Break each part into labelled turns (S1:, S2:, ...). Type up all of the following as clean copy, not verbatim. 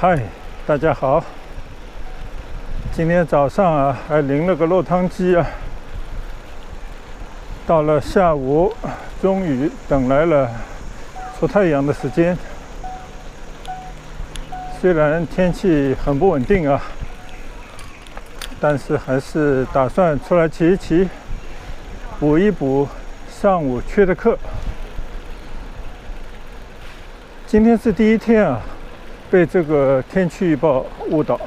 S1: 嗨，大家好！今天早上啊，还淋了个落汤鸡啊。到了下午，终于等来了出太阳的时间。虽然天气很不稳定啊，但是还是打算出来骑一骑，补一补上午缺的课。今天是第一天啊，被这个天气预报误导。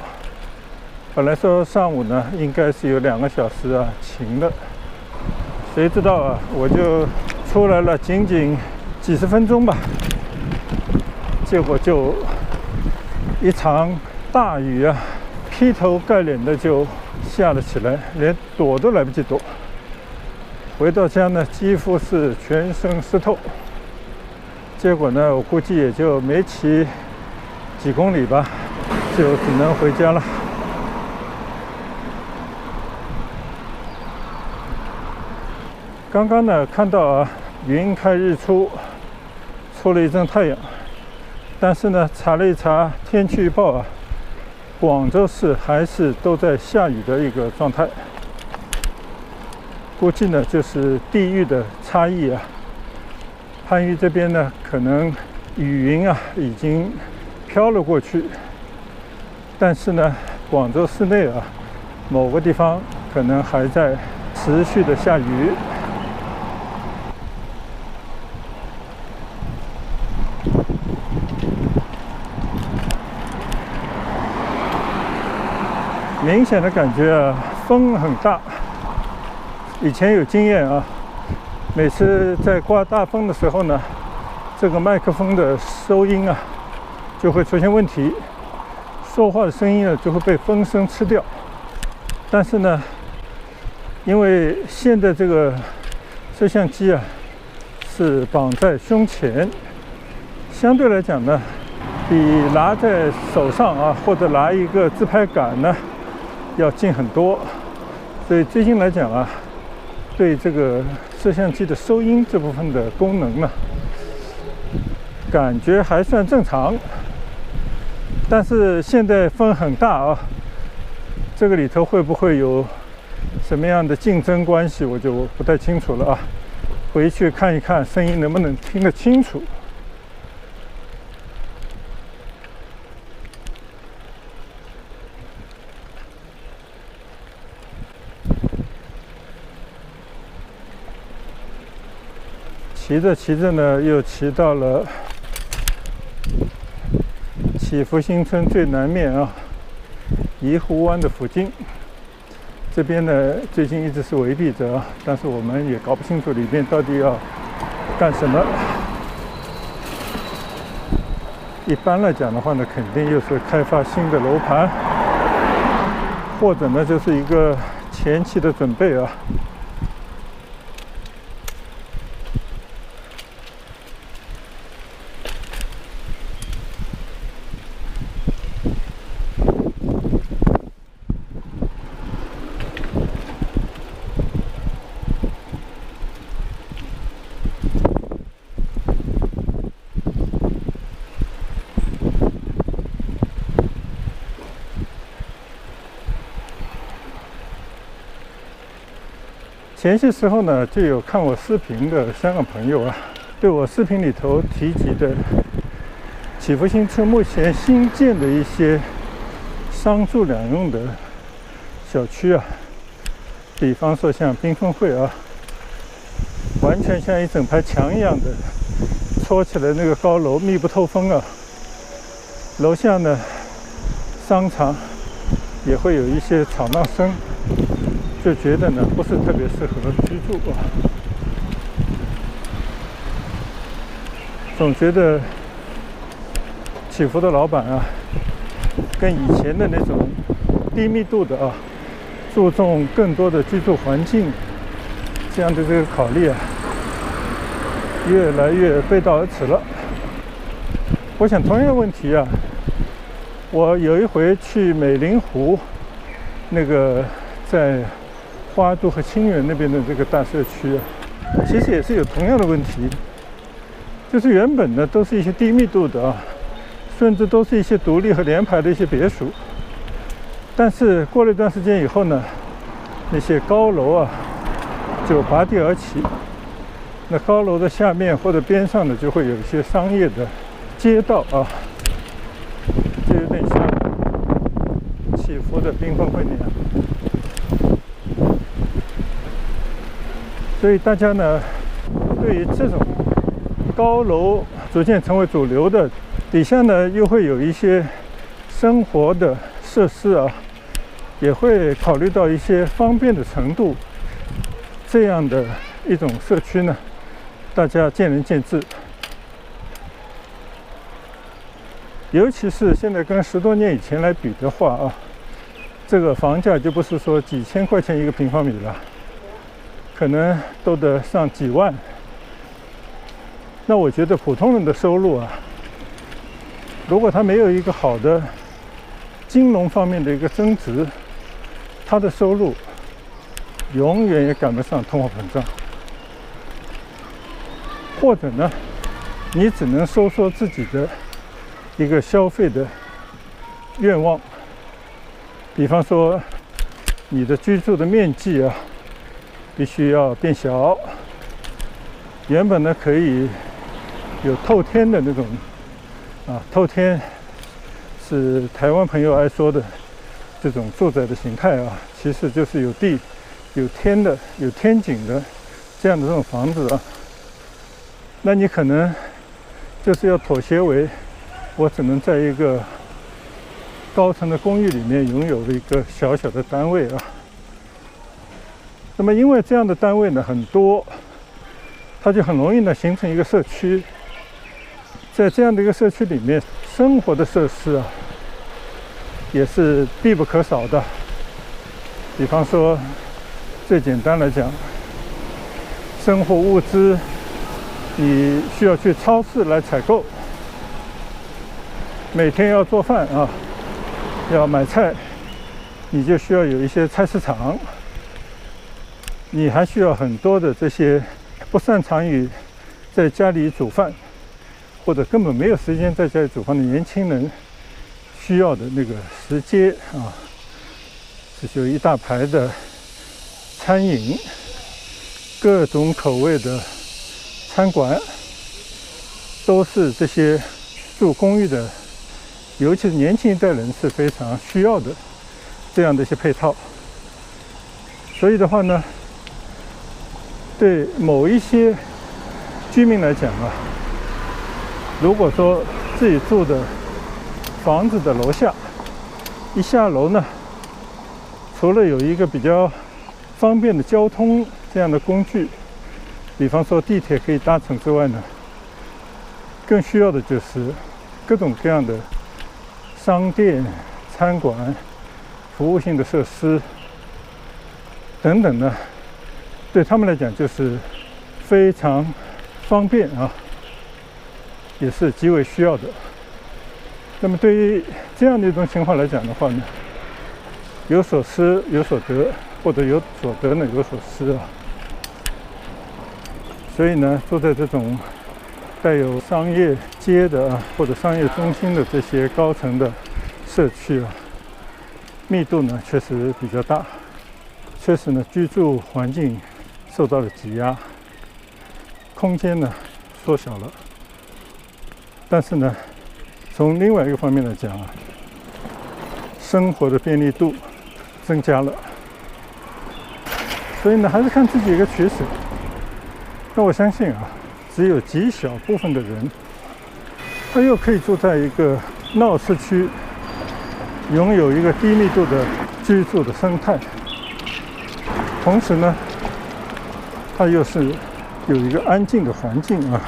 S1: 本来说上午呢应该是有2个小时啊晴的，谁知道啊，我就出来了仅仅几十分钟吧，结果就一场大雨啊，劈头盖脸的就下了起来，连躲都来不及躲。回到家呢，几乎是全身湿透。结果呢，我估计也就没骑几公里吧，就只能回家了。刚刚呢，看到啊，云开日出，出了一阵太阳，但是呢，查了一查天气预报啊，广州市还是都在下雨的一个状态。估计呢，就是地域的差异啊。番禺这边呢，可能雨云啊已经飘了过去，但是呢，广州市内啊，某个地方可能还在持续的下雨。明显的感觉啊，风很大。以前有经验啊，每次在刮大风的时候呢，这个麦克风的收音啊就会出现问题，说话的声音呢就会被风声吃掉。但是呢，因为现在这个摄像机啊是绑在胸前，相对来讲呢，比拿在手上啊或者拿一个自拍杆呢要近很多，所以最近来讲啊，对这个摄像机的收音这部分的功能呢，感觉还算正常。但是现在风很大啊，这个里头会不会有什么样的竞争关系，我就不太清楚了啊。回去看一看声音能不能听得清楚。骑着骑着呢，又骑到了祈福新村最南面啊，怡湖湾的附近。这边呢，最近一直是围闭着啊，但是我们也搞不清楚里面到底要干什么。一般来讲的话呢，肯定又是开发新的楼盘，或者呢，就是一个前期的准备啊。前些时候呢，就有看我视频的香港朋友啊，对我视频里头提及的祈福新村目前新建的一些商住两用的小区啊，比方说像缤纷汇啊，完全像一整排墙一样的戳起来那个高楼，密不透风啊。楼下呢，商场也会有一些吵闹声。就觉得呢不是特别适合居住啊，总觉得祈福的老板啊，跟以前的那种低密度的啊，注重更多的居住环境这样的这个考虑啊，越来越背道而驰了。我想同样的问题啊，我有一回去美林湖那个在花都和清远那边的这个大社区啊，其实也是有同样的问题，就是原本呢都是一些低密度的啊，甚至都是一些独立和联排的一些别墅。但是过了一段时间以后呢，那些高楼啊就拔地而起。那高楼的下面或者边上呢，就会有一些商业的街道啊，就有点像起伏的缤纷会那样。所以大家呢，对于这种高楼逐渐成为主流的，底下呢又会有一些生活的设施啊，也会考虑到一些方便的程度，这样的一种社区呢，大家见仁见智。尤其是现在跟10多年以前来比的话啊，这个房价就不是说几千块钱一个平方米了，可能都得上几万。那我觉得普通人的收入啊，如果他没有一个好的金融方面的一个增值，他的收入永远也赶不上通货膨胀。或者呢，你只能收缩自己的一个消费的愿望，比方说你的居住的面积啊，必须要变小。原本呢可以有透天的那种透天是台湾朋友爱说的这种住宅的形态啊，其实就是有地、有天的、有天井的这样的这种房子啊。那你可能就是要妥协为，我只能在一个高层的公寓里面拥有一个小小的单位啊。那么因为这样的单位呢很多，它就很容易呢形成一个社区。在这样的一个社区里面，生活的设施啊也是必不可少的。比方说最简单来讲，生活物资你需要去超市来采购，每天要做饭啊，要买菜，你就需要有一些菜市场。你还需要很多的这些不擅长于在家里煮饭，或者根本没有时间在家里煮饭的年轻人需要的那个食街啊，是有一大排的餐饮，各种口味的餐馆，都是这些住公寓的，尤其是年轻一代人是非常需要的这样的一些配套。所以的话呢，对某一些居民来讲啊，如果说自己住的房子的楼下，一下楼呢，除了有一个比较方便的交通这样的工具，比方说地铁可以搭乘之外呢，更需要的就是各种各样的商店、餐馆、服务性的设施等等呢，对他们来讲就是非常方便啊，也是极为需要的。那么对于这样的一种情况来讲的话呢，有所失有所得，或者有所得呢有所失啊。所以呢，住在这种带有商业街的或者商业中心的这些高层的社区啊，密度呢确实比较大，确实呢居住环境受到了挤压，空间呢缩小了。但是呢，从另外一个方面来讲啊，生活的便利度增加了。所以呢，还是看自己一个取舍。那我相信啊，只有极小部分的人，他又可以住在一个闹市区，拥有一个低密度的居住的生态，同时呢，它又是有一个安静的环境啊。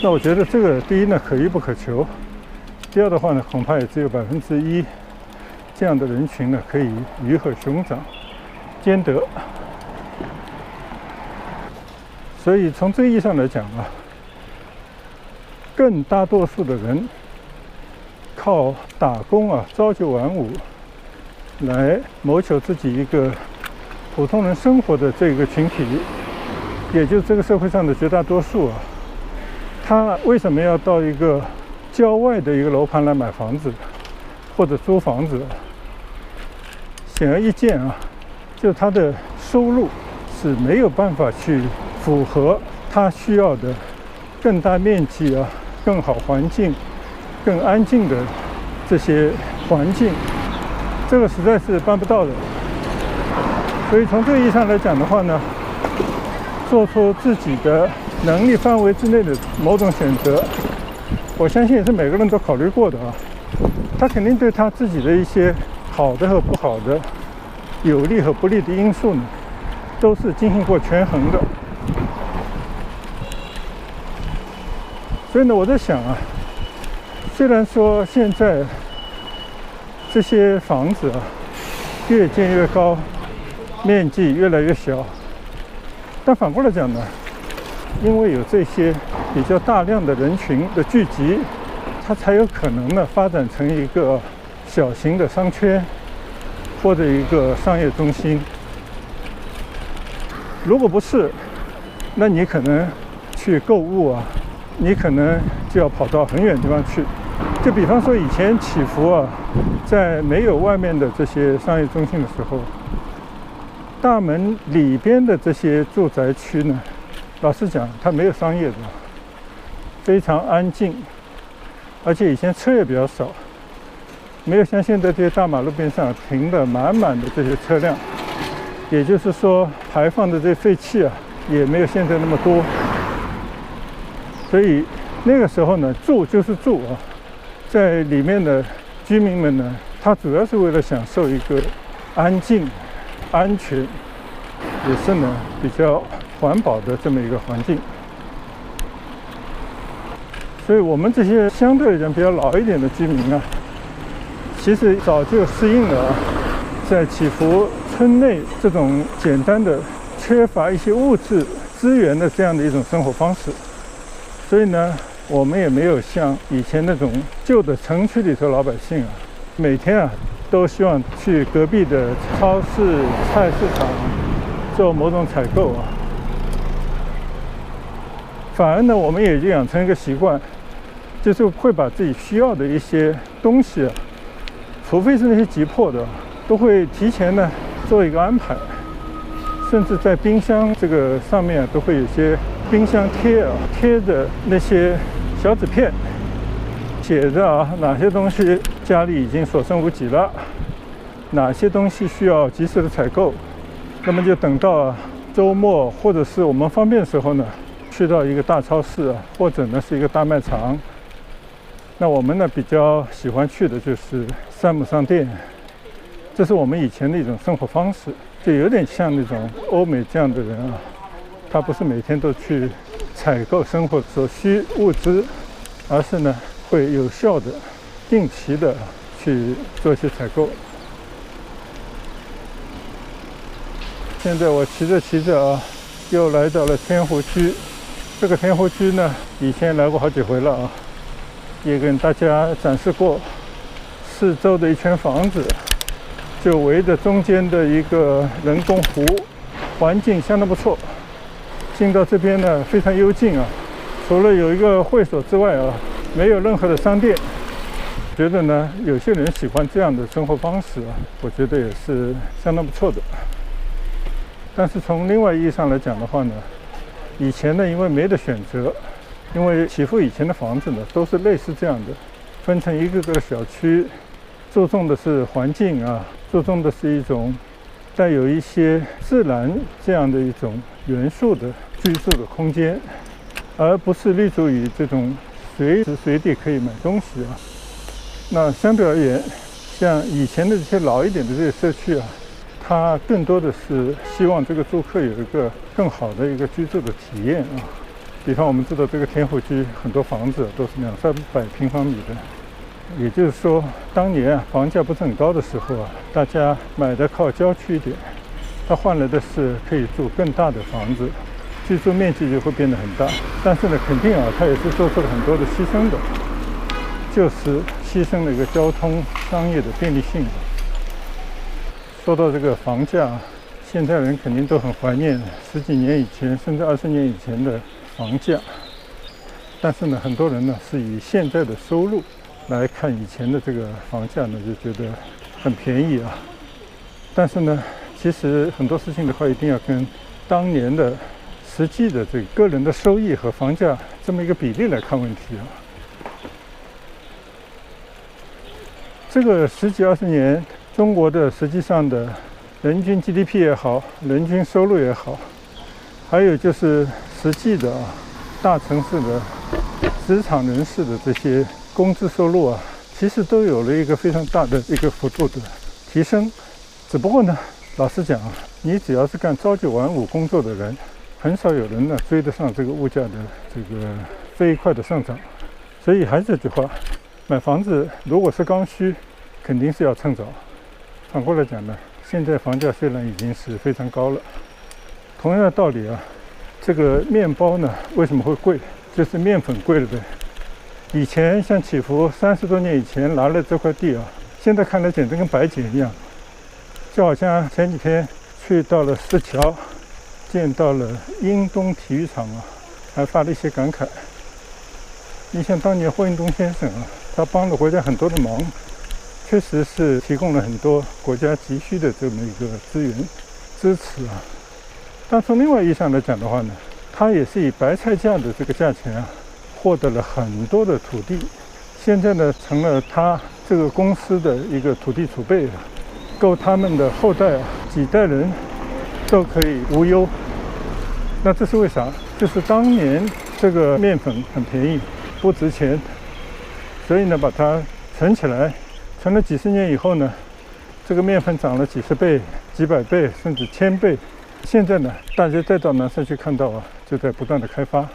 S1: 那我觉得这个第一呢可遇不可求，第二的话呢，恐怕也只有1%这样的人群呢可以鱼和熊掌兼得。所以从这个意义上来讲啊，更大多数的人靠打工啊，朝九晚五来谋求自己一个普通人生活的这个群体，也就是这个社会上的绝大多数啊，他为什么要到一个郊外的一个楼盘来买房子或者租房子，显而易见啊，就他的收入是没有办法去符合他需要的更大面积啊、更好环境、更安静的这些环境，这个实在是办不到的。所以从这个意义上来讲的话呢，做出自己的能力范围之内的某种选择，我相信也是每个人都考虑过的啊。他肯定对他自己的一些好的和不好的、有利和不利的因素呢，都是进行过权衡的。所以呢，我在想啊，虽然说现在这些房子啊越建越高，面积越来越小，但反过来讲呢，因为有这些比较大量的人群的聚集，它才有可能呢发展成一个小型的商圈或者一个商业中心。如果不是，那你可能去购物啊，你可能就要跑到很远的地方去。就比方说以前祈福啊，在没有外面的这些商业中心的时候，大门里边的这些住宅区呢，老实讲它没有商业的，非常安静，而且以前车也比较少，没有像现在这些大马路边上停的满满的这些车辆，也就是说排放的这些废气啊也没有现在那么多。所以那个时候呢，住就是住啊，在里面的居民们呢，他主要是为了享受一个安静、安全，也是呢比较环保的这么一个环境。所以我们这些相对来讲比较老一点的居民啊，其实早就适应了啊，在祈福村内这种简单的、缺乏一些物质资源的这样的一种生活方式。所以呢，我们也没有像以前那种旧的城区里头老百姓啊，每天啊都希望去隔壁的超市、菜市场做某种采购啊。反而呢，我们也就养成一个习惯，就是会把自己需要的一些东西啊，除非是那些急迫的，都会提前呢做一个安排，甚至在冰箱这个上面都会有些冰箱贴啊，贴的那些小纸片，写着啊哪些东西家里已经所剩无几了，哪些东西需要及时的采购，那么就等到周末或者是我们方便的时候呢，去到一个大超市啊，或者呢是一个大卖场。那我们呢比较喜欢去的就是山姆商店，这是我们以前的一种生活方式，就有点像那种欧美这样的人啊，他不是每天都去采购生活所需物资，而是呢会有效的、定期的去做一些采购。现在我骑着啊，又来到了天湖区。这个天湖区呢，以前来过好几回了啊，也跟大家展示过四周的一圈房子，就围着中间的一个人工湖，环境相当不错。进到这边呢，非常幽静啊，除了有一个会所之外啊，没有任何的商店。觉得呢，有些人喜欢这样的生活方式啊，我觉得也是相当不错的。但是从另外意义上来讲的话呢，以前呢因为没得选择，因为祈福以前的房子呢都是类似这样的，分成一个个小区，注重的是环境啊，注重的是一种带有一些自然这样的一种元素的居住的空间，而不是立足于这种随时随地可以买东西啊。那相对而言，像以前的这些老一点的这些社区啊，它更多的是希望这个住客有一个更好的一个居住的体验啊。比方我们知道这个天湖区很多房子都是200-300平方米的，也就是说当年啊房价不是很高的时候啊，大家买的靠郊区一点，它换来的是可以住更大的房子，居住面积就会变得很大。但是呢，肯定啊，它也是做出了很多的牺牲的，就是牺牲了一个交通商业的便利性。说到这个房价，现在人肯定都很怀念10几年以前甚至20年以前的房价。但是呢，很多人呢是以现在的收入来看以前的这个房价呢，就觉得很便宜啊。但是呢，其实很多事情的话，一定要跟当年的实际的这个个人的收益和房价这么一个比例来看问题啊。这个10几20年，中国的实际上的人均 GDP 也好，人均收入也好，还有就是实际的大城市的职场人士的这些工资收入啊，其实都有了一个非常大的一个幅度的提升。只不过呢，老实讲啊，你只要是干朝9晚5工作的人，很少有人呢追得上这个物价的这个飞快的上涨。所以还是这句话，买房子如果是刚需，肯定是要趁早。反过来讲呢，现在房价虽然已经是非常高了，同样的道理啊，这个面包呢为什么会贵？就是面粉贵了呗。以前像祈福30多年以前拿了这块地啊，现在看来简直跟白捡一样。就好像前几天去到了石桥，见到了英东体育场啊，还发了一些感慨。你像当年霍英东先生啊，他帮了国家很多的忙，确实是提供了很多国家急需的这么一个资源支持啊。但从另外意义上来讲的话呢，他也是以白菜价的这个价钱啊，获得了很多的土地，现在呢成了他这个公司的一个土地储备，够他们的后代啊几代人都可以无忧。那这是为啥？就是当年这个面粉很便宜，不值钱，所以呢把它存起来，存了几十年以后呢，这个面粉涨了几十倍、几百倍，甚至1000倍。现在呢，大家再到南山去看到啊，就在不断的开发，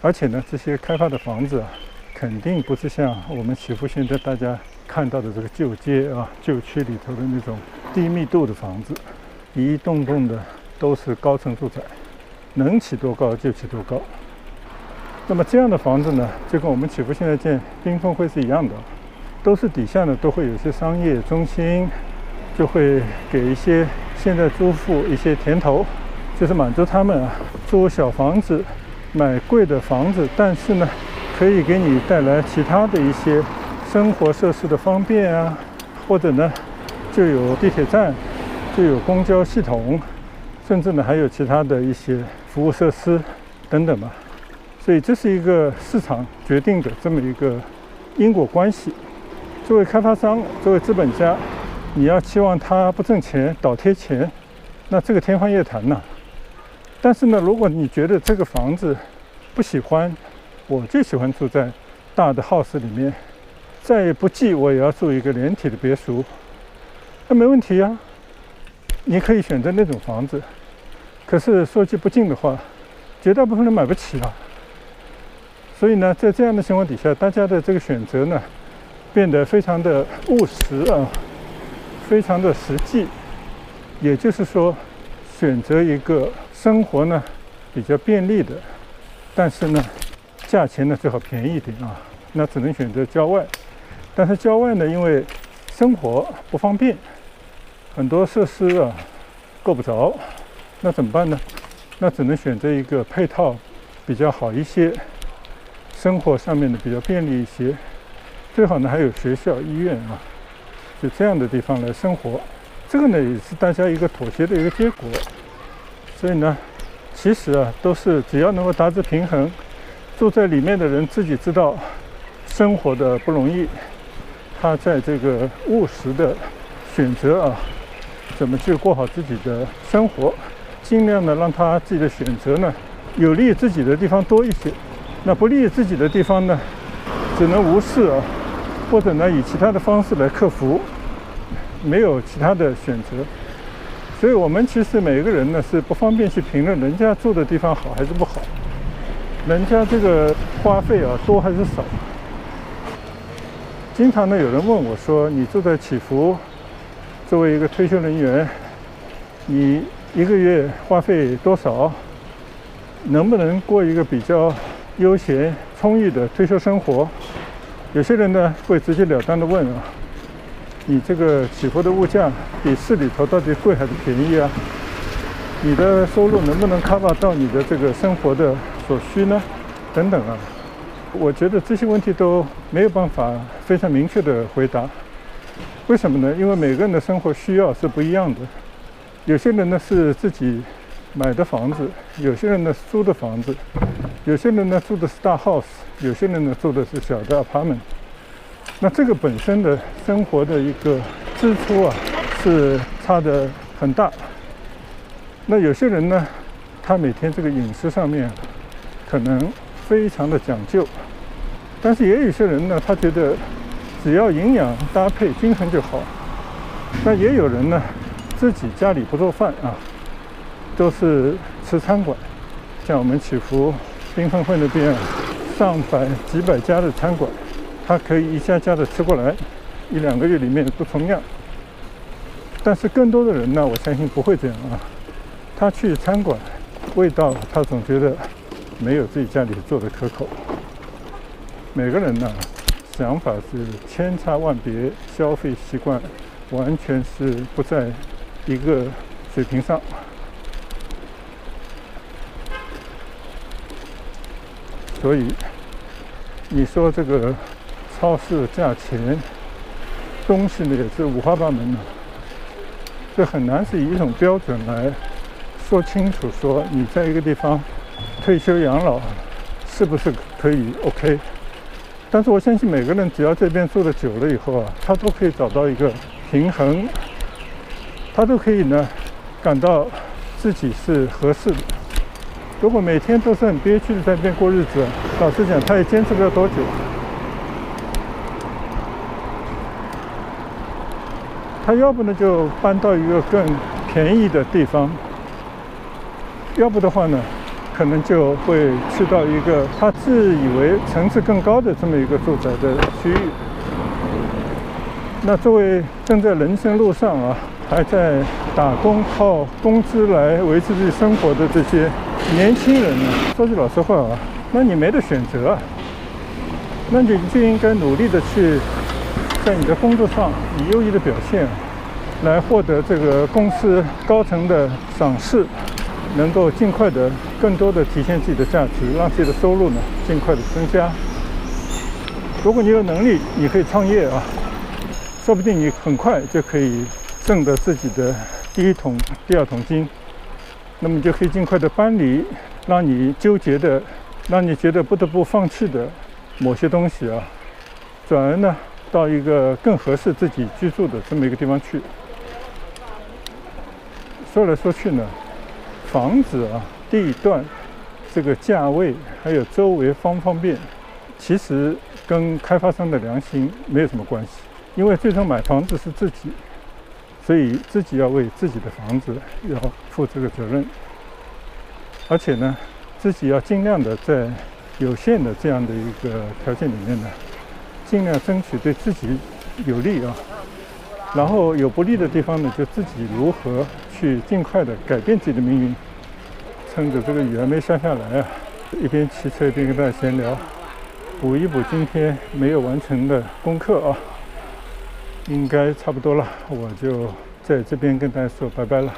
S1: 而且呢，这些开发的房子啊，肯定不是像我们祈福现在大家看到的这个旧街啊、旧区里头的那种低密度的房子，一栋栋的都是高层住宅，能起多高就起多高。那么这样的房子呢，就跟我们祈福现在建缤纷汇是一样的，都是底下呢都会有一些商业中心，就会给一些现在租户一些甜头，就是满足他们啊租小房子、买贵的房子，但是呢可以给你带来其他的一些生活设施的方便啊，或者呢就有地铁站，就有公交系统，甚至呢还有其他的一些服务设施等等吧。所以这是一个市场决定的这么一个因果关系。作为开发商，作为资本家，你要期望他不挣钱、倒贴钱，那这个天方夜谭呐。但是呢，如果你觉得这个房子不喜欢，我就喜欢住在大的 house 里面，再不济我也要住一个连体的别墅，那没问题啊。你可以选择那种房子，可是说句不敬的话，绝大部分人买不起啊。所以呢，在这样的情况底下，大家的这个选择呢，变得非常的务实啊，非常的实际。也就是说，选择一个生活呢比较便利的，但是呢价钱呢最好便宜一点啊，那只能选择郊外。但是郊外呢，因为生活不方便，很多设施啊够不着，那怎么办呢？那只能选择一个配套比较好一些，生活上面的比较便利一些，最好呢还有学校、医院啊，就这样的地方来生活。这个呢也是大家一个妥协的一个结果。所以呢，其实啊都是只要能够达至平衡，住在里面的人自己知道生活的不容易，他在这个务实的选择啊，怎么去过好自己的生活，尽量的让他自己的选择呢有利于自己的地方多一些，那不利于自己的地方呢，只能无视啊，或者呢以其他的方式来克服，没有其他的选择。所以我们其实每个人呢是不方便去评论人家住的地方好还是不好，人家这个花费啊多还是少。经常呢有人问我说，你住在祈福，作为一个退休人员，你一个月花费多少？能不能过一个比较悠闲充裕的退休生活？有些人呢会直截了当的问啊，你这个祈福的物价比市里头到底贵还是便宜啊？你的收入能不能 cover 到你的这个生活的所需呢？等等啊。我觉得这些问题都没有办法非常明确的回答。为什么呢？因为每个人的生活需要是不一样的。有些人呢是自己买的房子，有些人呢租的房子，有些人呢住的是大 house， 有些人呢住的是小的 apartment。那这个本身的生活的一个支出啊，是差得很大。那有些人呢，他每天这个饮食上面可能非常的讲究，但是也有些人呢，他觉得只要营养搭配均衡就好。那也有人呢，自己家里不做饭啊，都是吃餐馆。像我们祈福缤纷会那边上百几百家的餐馆，他可以一家家的吃过来，1-2个月里面不重样。但是更多的人呢，我相信不会这样啊。他去餐馆，味道他总觉得没有自己家里做的可口。每个人呢，想法是千差万别，消费习惯完全是不在一个水平上。所以你说这个超市价钱，东西呢也是五花八门的，这很难是以一种标准来说清楚，说你在一个地方退休养老是不是可以 OK。但是我相信每个人只要这边住的久了以后啊，他都可以找到一个平衡，他都可以呢感到自己是合适的。如果每天都是很憋屈的在那边过日子，老实讲，他也坚持不了多久。他要不呢就搬到一个更便宜的地方，要不的话呢，可能就会去到一个他自以为层次更高的这么一个住宅的区域。那作为正在人生路上啊，还在打工靠工资来维持自己生活的这些年轻人呢，说句老实话啊，那你没得选择啊，那你就应该努力的去在你的工作上以优异的表现，来获得这个公司高层的赏识，能够尽快的更多的体现自己的价值，让自己的收入呢尽快的增加。如果你有能力，你可以创业啊，说不定你很快就可以挣得自己的第1桶、第2桶金，那么你就可以尽快的搬离让你纠结的、让你觉得不得不放弃的某些东西啊，转而呢到一个更合适自己居住的这么一个地方去。说来说去呢，房子啊、地段、这个价位，还有周围方不方便，其实跟开发商的良心没有什么关系。因为最终买房子是自己，所以自己要为自己的房子要负这个责任。而且呢，自己要尽量的在有限的这样的一个条件里面呢，尽量争取对自己有利啊。然后有不利的地方呢，就自己如何去尽快的改变自己的命运。趁着这个雨还没下下来啊，一边骑车一边跟大家闲聊，补一补今天没有完成的功课啊。应该差不多了，我就在这边跟大家说拜拜了。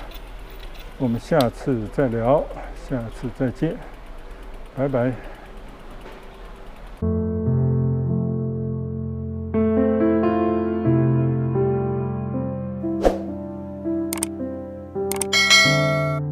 S1: 我们下次再聊，下次再见，拜拜。